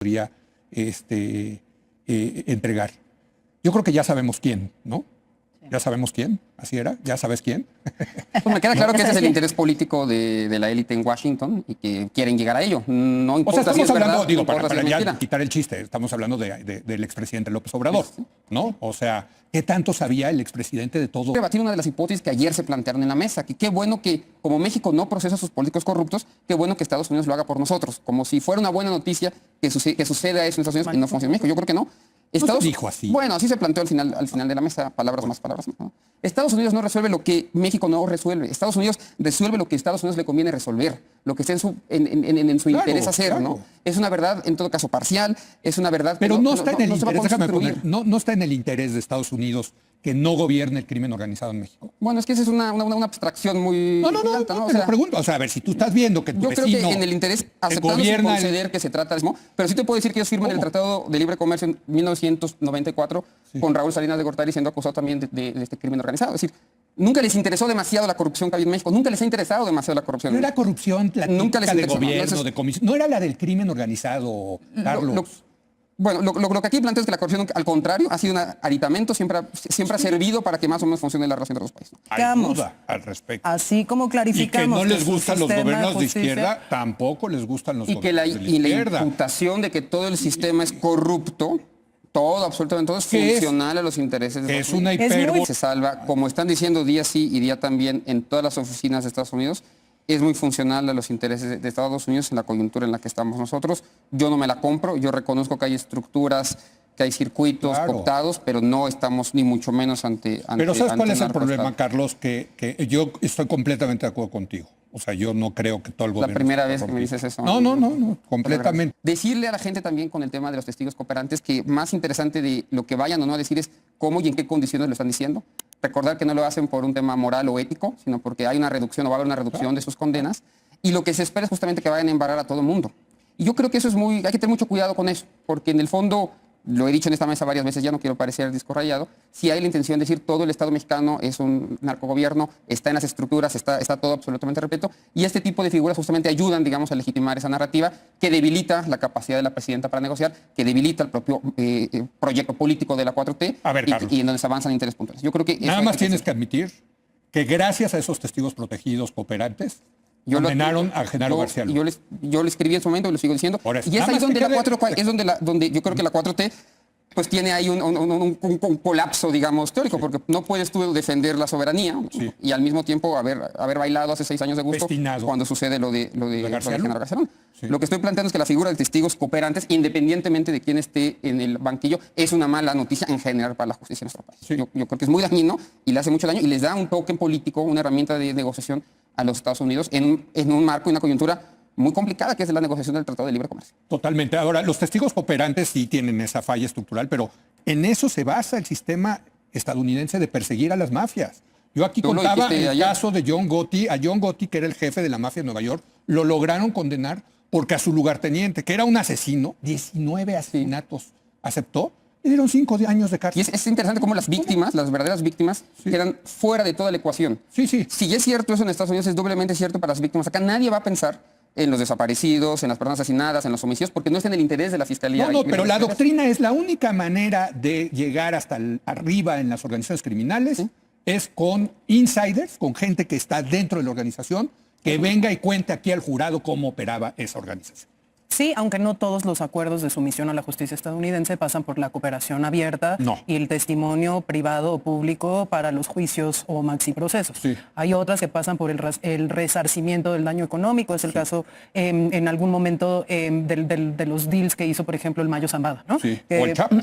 podría entregar. Yo creo que ya sabemos quién, ¿no? Ya sabemos quién, así era, ya sabes quién. Pues me queda claro que ese es el interés político de la élite en Washington y que quieren llegar a ello. No importa, O sea, estamos si es hablando, verdad, digo, no importa para si es ya mentira. quitar el chiste, estamos hablando del expresidente López Obrador, ¿no? O sea, ¿qué tanto sabía el expresidente de todo? Debatir una de las hipótesis que ayer se plantearon en la mesa, que qué bueno que como México no procesa a sus políticos corruptos, qué bueno que Estados Unidos lo haga por nosotros, como si fuera una buena noticia que suceda eso en Estados Unidos y no funcione en México. Yo creo que no. No se dijo así. Bueno, así se planteó al final de la mesa, palabras más, palabras menos. Estados Unidos no resuelve lo que México no resuelve. Estados Unidos resuelve lo que a Estados Unidos le conviene resolver, lo que esté en su interés hacer, claro. ¿no? Es una verdad, en todo caso, parcial, es una verdad que Pero no está en el se va a interés, poder déjame poner, construir. no está en el interés de Estados Unidos que no gobierne el crimen organizado en México. Bueno, es que esa es una abstracción muy No, alta, ¿no? O te sea, lo pregunto. O sea, a ver, si tú estás viendo que tu yo creo vecino que en el interés, aceptando sin gobierna conceder que se trata de eso, pero sí te puedo decir que ellos firman el Tratado de Libre Comercio en 1994 con Raúl Salinas de Gortari siendo acusado también de este crimen organizado. Es decir, nunca les interesó demasiado la corrupción que había en México, nunca les ha interesado demasiado la corrupción. No era corrupción la Nunca les típica de interesó, ¿no? gobierno, Entonces, de comisión. No era la del crimen organizado, Carlos. Bueno, lo que aquí planteo es que la corrupción, al contrario, ha sido un aditamento, siempre ha servido para que más o menos funcione la relación de los países. Hay duda al respecto. Así como Y que clarificamos no les su gustan los sistema gobiernos de justicia, izquierda, tampoco les gustan los Y que la gobiernos de la izquierda. imputación de que todo el sistema es corrupto, todo, absolutamente todo, es funcional a los intereses de Que Estados es una Unidos. hipérbole. Se salva, como están diciendo día sí y día también en todas las oficinas de Estados Unidos, es muy funcional a los intereses de Estados Unidos en la coyuntura en la que estamos nosotros. Yo no me la compro, yo reconozco que hay estructuras, que hay circuitos cooptados, pero no estamos ni mucho menos ante Pero ¿sabes cuál ante es el un problema, narcoestado. Carlos? Que yo estoy completamente de acuerdo contigo. O sea, yo no creo que todo el La gobierno... primera esté vez que me corrompido. dices eso. No, completamente. Decirle a la gente también con el tema de los testigos cooperantes que más interesante de lo que vayan o no a decir es cómo y en qué condiciones lo están diciendo. Recordar que no lo hacen por un tema moral o ético, sino porque hay una reducción o va a haber una reducción de sus condenas. Y lo que se espera es justamente que vayan a embarrar a todo el mundo. Y yo creo que eso es hay que tener mucho cuidado con eso, porque en el fondo, lo he dicho en esta mesa varias veces, ya no quiero parecer disco rayado, si hay la intención de decir todo el Estado mexicano es un narcogobierno, está en las estructuras, está todo absolutamente repleto, y este tipo de figuras justamente ayudan, digamos, a legitimar esa narrativa que debilita la capacidad de la presidenta para negociar, que debilita el propio proyecto político de la 4T. A ver, Carlos. y en donde se avanzan intereses puntuales. Yo creo que Nada más tienes que admitir que gracias a esos testigos protegidos cooperantes, condenaron a Genaro García Luna. Yo lo escribí en su momento y lo sigo diciendo. Por eso. Y es Nada ahí más donde que la quede- 4 es donde yo creo que la 4T pues tiene ahí un colapso, digamos, teórico, porque no puedes tú defender la soberanía y al mismo tiempo haber bailado hace 6 años de gusto Festinado. cuando sucede lo de García Genaro Luna. García Luna. Sí. Lo que estoy planteando es que la figura de testigos cooperantes, independientemente de quién esté en el banquillo, es una mala noticia en general para la justicia en nuestro país. Sí. Yo creo que es muy dañino y le hace mucho daño y les da un toque político, una herramienta de negociación a los Estados Unidos en un marco y una coyuntura muy complicada que es la negociación del Tratado de Libre Comercio. Totalmente. Ahora, los testigos cooperantes sí tienen esa falla estructural, pero en eso se basa el sistema estadounidense de perseguir a las mafias. Yo aquí Tú lo contaba dijiste el ayer. caso de John Gotti. A John Gotti, que era el jefe de la mafia de Nueva York, lo lograron condenar porque a su lugarteniente, que era un asesino, 19 asesinatos, aceptó y dieron 5 años de Y cárcel. es interesante cómo las víctimas, las verdaderas víctimas, quedan fuera de toda la ecuación. Sí. Si es cierto eso en Estados Unidos, es doblemente cierto para las víctimas. Acá nadie va a pensar en los desaparecidos, en las personas asesinadas, en los homicidios, porque no está en el interés de la fiscalía. No, pero la doctrina es la única manera de llegar hasta arriba en las organizaciones criminales, es con insiders, con gente que está dentro de la organización, que venga y cuente aquí al jurado cómo operaba esa organización. Sí, aunque no todos los acuerdos de sumisión a la justicia estadounidense pasan por la cooperación abierta y el testimonio privado o público para los juicios o maxiprocesos. Sí. Hay otras que pasan por el resarcimiento del daño económico. Es el caso en algún momento de los deals que hizo, por ejemplo, el Mayo Zambada, ¿no? Sí. O el Chapo.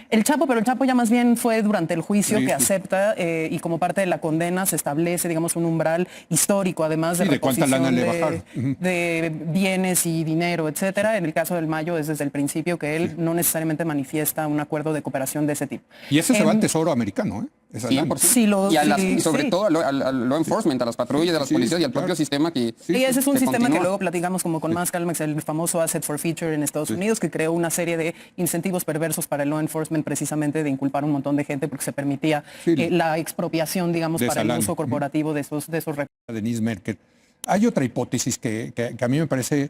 El Chapo, pero el Chapo ya más bien fue durante el juicio Sí, que sí. acepta y como parte de la condena se establece, digamos, un umbral histórico, además de Sí, de cuánta lana reposición le bajaron. Ujú. de bienes y dinero, etcétera. En el caso del Mayo es desde el principio que él no necesariamente manifiesta un acuerdo de cooperación de ese tipo. Y ese se va al tesoro americano, ¿eh? Esa lana. 100%. Sí, y sobre todo al law enforcement, a las patrullas, a las policías y al propio sistema que... Y ese es un que sistema que continúa. luego platicamos como con más calma, que es el famoso Asset Forfeiture en Estados Unidos, que creó una serie de incentivos perversos para el law enforcement precisamente de inculpar a un montón de gente porque se permitía la expropiación, digamos, De para esa el lana. uso corporativo de esos recursos. Denise Merkel. Hay otra hipótesis que a mí me parece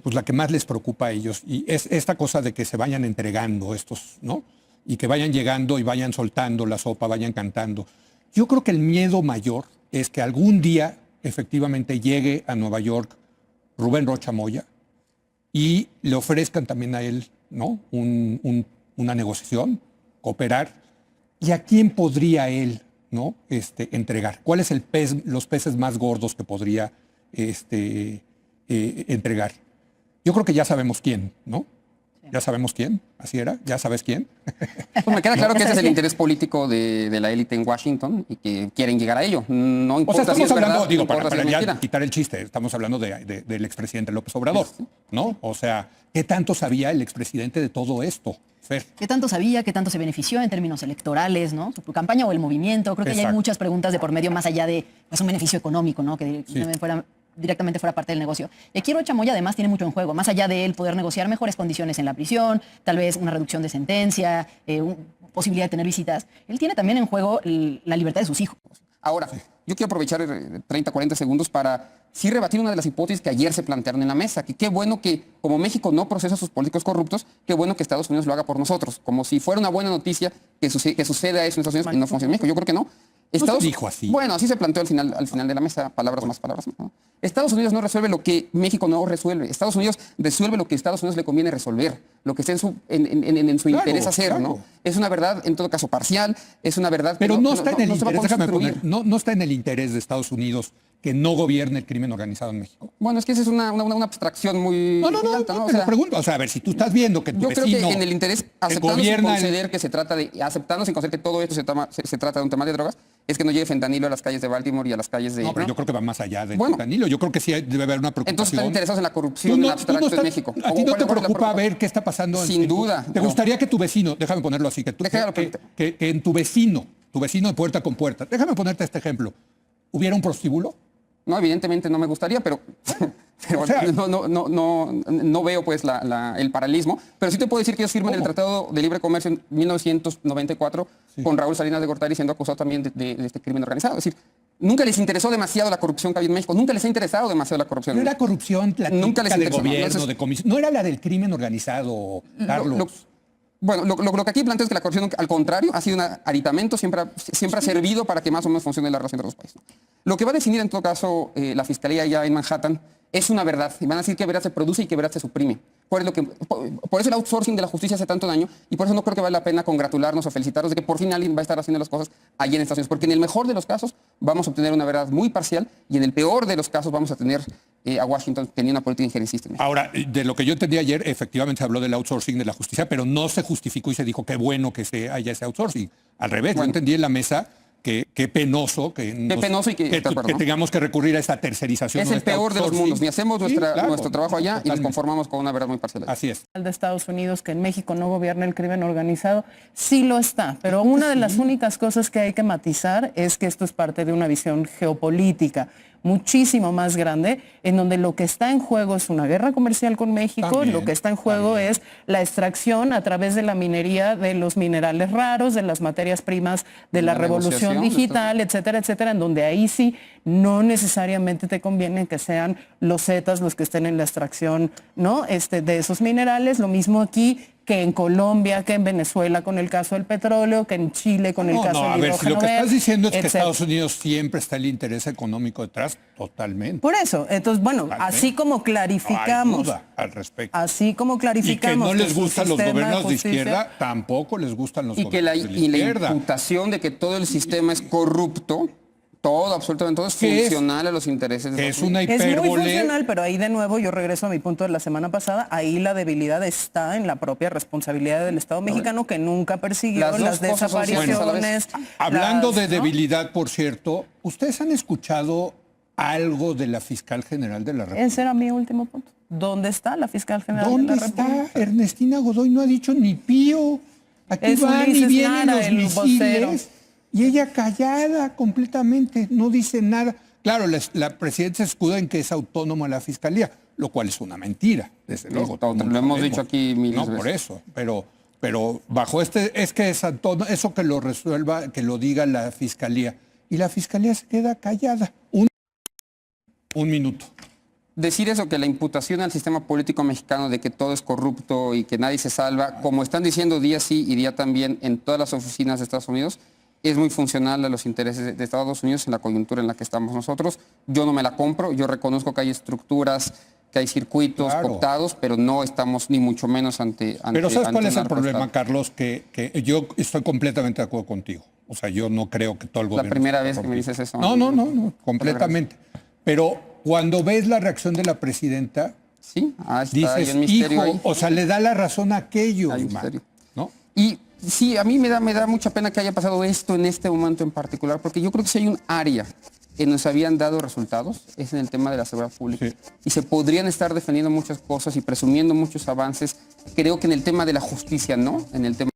pues la que más les preocupa a ellos. Y es esta cosa de que se vayan entregando estos, ¿no? Y que vayan llegando y vayan soltando la sopa, vayan cantando. Yo creo que el miedo mayor es que algún día efectivamente llegue a Nueva York Rubén Rocha Moya y le ofrezcan también a él, ¿no? Una negociación, cooperar. ¿Y a quién podría él, ¿no? Entregar? ¿Cuáles son los peces más gordos que podría entregar? Yo creo que ya sabemos quién, ¿no? Ya sabemos quién, así era, ya sabes quién. Pues me queda claro que ese es el interés político de la élite en Washington y que quieren llegar a ello. No O importa sea, estamos si es hablando, verdad, digo, no importa para si es ya mentira. quitar el chiste, estamos hablando del expresidente López Obrador, ¿no? O sea, ¿qué tanto sabía el expresidente de todo esto, Fer? ¿Qué tanto sabía? ¿Qué tanto se benefició en términos electorales, ¿no? ¿Su campaña o el movimiento? Creo que ya hay Exacto. muchas preguntas de por medio más allá de pues, un beneficio económico, ¿no? Que directamente fuera parte del negocio. Y aquí Rocha Moya además tiene mucho en juego, más allá de él poder negociar mejores condiciones en la prisión, tal vez una reducción de sentencia, posibilidad de tener visitas. Él tiene también en juego la libertad de sus hijos. Ahora, yo quiero aprovechar 30, 40 segundos para sí rebatir una de las hipótesis que ayer se plantearon en la mesa, que qué bueno que como México no procesa a sus políticos corruptos, qué bueno que Estados Unidos lo haga por nosotros, como si fuera una buena noticia que suceda eso en Estados Unidos y no funcione en México. Yo creo que no. No se dijo así. Bueno, así se planteó al final de la mesa, palabras más, palabras menos, ¿no? Estados Unidos no resuelve lo que México no resuelve. Estados Unidos resuelve lo que a Estados Unidos le conviene resolver, lo que esté en su Claro, interés hacer, claro. ¿no? Es una verdad, en todo caso, parcial, es una verdad que Pero no está en el no se va a interés, déjame construir. poner, no está en el interés de Estados Unidos que no gobierne el crimen organizado en México. Bueno, es que esa es una abstracción muy No, muy alta, ¿no? O te lo sea, pregunto. O sea, a ver, si tú estás viendo que tu yo vecino... creo que en el interés, aceptando sin gobierna conceder que se trata de, aceptando sin conceder que todo esto se trata de un tema de drogas, es que no llegue fentanilo a las calles de Baltimore y a las calles de... No, pero ¿no? yo creo que va más allá del Bueno. fentanilo. Yo creo que sí debe haber una preocupación. Entonces están interesados en la corrupción en abstracto en México. ¿A ti no ¿Cuál te es la preocupa ver qué está pasando? Sin duda, ¿Te no. gustaría que tu vecino, déjame ponerlo así, que en tu vecino de puerta con puerta, déjame ponerte este ejemplo, hubiera un prostíbulo? No, evidentemente no me gustaría, pero, O sea, no veo pues el paralelismo. Pero sí te puedo decir que ellos firman el ¿cómo? Tratado de Libre Comercio en 1994 con Raúl Salinas de Gortari siendo acusado también de este crimen organizado. Es decir, nunca les interesó demasiado la corrupción que había en México. Nunca les ha interesado demasiado la corrupción. No era corrupción la Nunca les típica de interesó, ¿no? gobierno, Entonces, de comisión. No era la del crimen organizado, Carlos. Bueno, lo que aquí planteo es que la corrupción, al contrario, ha sido un aditamento, siempre ha servido para que más o menos funcione la relación entre los países. Lo que va a definir en todo caso la Fiscalía ya en Manhattan es una verdad. Y van a decir qué verdad se produce y qué verdad se suprime. Por eso el outsourcing de la justicia hace tanto daño y por eso no creo que vale la pena congratularnos o felicitarnos de que por fin alguien va a estar haciendo las cosas allí en Estados Unidos. Porque en el mejor de los casos vamos a obtener una verdad muy parcial y en el peor de los casos vamos a tener a Washington teniendo una política injerencista en México. Ahora, de lo que yo entendí ayer, efectivamente se habló del outsourcing de la justicia, pero no se justificó y se dijo qué bueno que haya ese outsourcing. Al revés, yo Bueno. entendí en la mesa que qué penoso que, penoso y que- de acuerdo, ¿no? tengamos que recurrir a esta tercerización. Es o el este peor de los outsourcing. mundos. Ni hacemos Sí, claro, nuestro trabajo allá y nos totalmente. conformamos con una verdad muy parcial. Así es. De Estados Unidos que en México no gobierna el crimen organizado, sí lo está, pero una de las únicas cosas que hay que matizar es que esto es parte de una visión geopolítica muchísimo más grande, en donde lo que está en juego es una guerra comercial con México, También, lo que está en juego es la extracción a través de la minería de los minerales raros, de las materias primas de la revolución negociación, digital, etcétera, etcétera, en donde ahí sí no necesariamente te conviene que sean los zetas los que estén en la extracción, ¿no? De esos minerales, lo mismo aquí que en Colombia, que en Venezuela con el caso del petróleo, que en Chile con el caso a del ver, si lo hidrógeno que estás verde, diciendo es que etcétera. Estados Unidos siempre está el interés económico detrás, totalmente. Por eso, entonces, bueno, Totalmente. así como No hay clarificamos, duda al respecto. así como Y que clarificamos no les su gustan los sistema gobiernos de justicia, izquierda, tampoco les gustan los Y que la gobiernos de la izquierda. imputación de que todo el sistema es corrupto, todo, absolutamente todo, es ¿Qué es? funcional a los intereses de Que Estados es una Unidos. es muy hipérbole. funcional, pero ahí de nuevo yo regreso a mi punto de la semana pasada, ahí la debilidad está en la propia responsabilidad del Estado mexicano que nunca persiguió Las dos las cosas son ciertas a la vez. desapariciones. Hablando las- de ¿no? debilidad, por cierto, ¿ustedes han escuchado algo de la fiscal general de la República? Ese era mi último punto. ¿Dónde está la fiscal general ¿Dónde de la República? está Ernestina Godoy? No ha dicho ni pío. Aquí Es van y Ulises vienen Lara, los el vocero. misiles. Y ella callada completamente, no dice nada. Claro, la presidenta se escuda en que es autónoma la fiscalía, lo cual es una mentira, desde luego. todo, nunca lo hemos sabemos. dicho aquí miles No, de por veces. eso. Pero bajo es que es autónoma, eso que lo resuelva, que lo diga la fiscalía. Y la fiscalía se queda callada. Un minuto. decir eso, que la imputación al sistema político mexicano de que todo es corrupto y que nadie se salva, como están diciendo día sí y día también en todas las oficinas de Estados Unidos, es muy funcional a los intereses de Estados Unidos en la coyuntura en la que estamos nosotros. Yo no me la compro, yo reconozco que hay estructuras, que hay circuitos cooptados, pero no estamos ni mucho menos ante Pero ¿sabes cuál ante es un el problema, narcoestado. Carlos? Que yo estoy completamente de acuerdo contigo. O sea, yo no creo que todo el gobierno... La primera esté vez que me corrompido. dices eso. No, completamente. Pero cuando ves la reacción de la presidenta, Sí, está ahí dices, el misterio hijo, ahí. o sea, le da la razón a aquellos, Hay un man, misterio. ¿no? Y sí, a mí me da mucha pena que haya pasado esto en este momento en particular, porque yo creo que si hay un área que nos habían dado resultados, es en el tema de la seguridad pública. Sí. Y se podrían estar defendiendo muchas cosas y presumiendo muchos avances. Creo que en el tema de la justicia, ¿no? En el tema